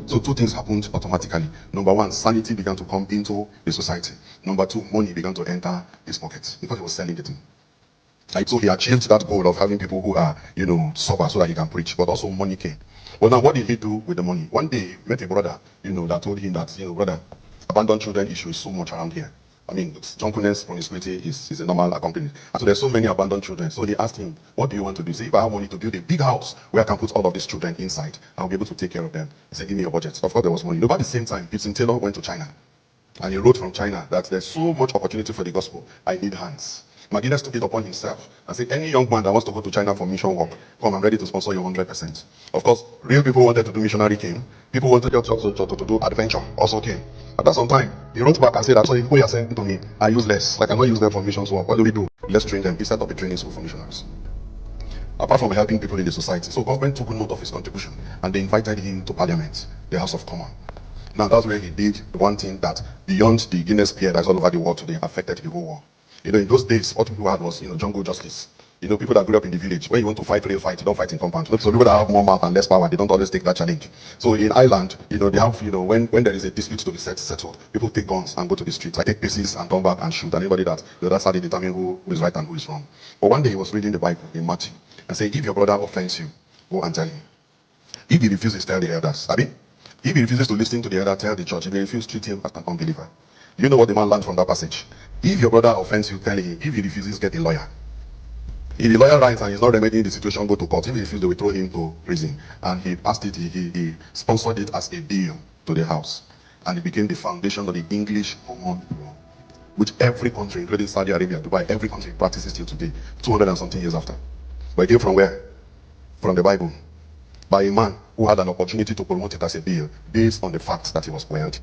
So two things happened automatically. Number one, sanity began to come into the society. Number two, money began to enter his pockets because he was selling the thing. Like, so he achieved that goal of having people who are, sober so that he can preach, but also money came. Well, now what did he do with the money? One day he met a brother, that told him that, brother, abandoned children issue is so much around here. I mean, drunkenness, promiscuity is a normal accompaniment. And so there's so many abandoned children. So he asked him, what do you want to do? He said, if I have money to build a big house where I can put all of these children inside, I'll be able to take care of them. He said, give me your budget. Of course, there was money. About the same time, Gibson Taylor went to China. And he wrote from China that there's so much opportunity for the gospel. I need hands. McGuiness took it upon himself and said, any young man that wants to go to China for mission work, come, I'm ready to sponsor you 100%. Of course, real people wanted to do missionary came. People wanted to do adventure also came. At some time, he wrote back and said, so people are saying to me are useless. Like, I cannot use them for missions work. What do? Let's train them. He set up a training school for missionaries. Apart from helping people in the society. So government took note of his contribution and they invited him to Parliament, the House of Commons. Now that's where he did one thing that beyond the Guinness Peer that's all over the world today affected the whole world. In those days, what people had was, jungle justice. People that grew up in the village, when you want to fight real fight, you don't fight in compound. So people that have more mouth and less power, they don't always take that challenge. So in Ireland, they have, when there is a dispute to be settled, people take guns and go to the streets. Like take pieces and turn back and shoot. And anybody that's how they determine who is right and who is wrong. But one day he was reading the Bible in Matthew and said, if your brother offends you, go and tell him. If he refuses, tell the elders. If he refuses to listen to the elder, tell the church. If they refuse, treat him as an unbeliever. You know what the man learned from that passage? If your brother offends you, tell him. If he refuses, get a lawyer. If the lawyer writes and he's not remedying the situation, go to court. If he refuses, they will throw him to prison. And he passed it, he sponsored it as a bill to the House. And it became the foundation of the English common law, which every country, including Saudi Arabia, Dubai, every country practices till today, 200 and something years after. But it came from where? From the Bible. By a man who had an opportunity to promote it as a bill based on the fact that he was wealthy.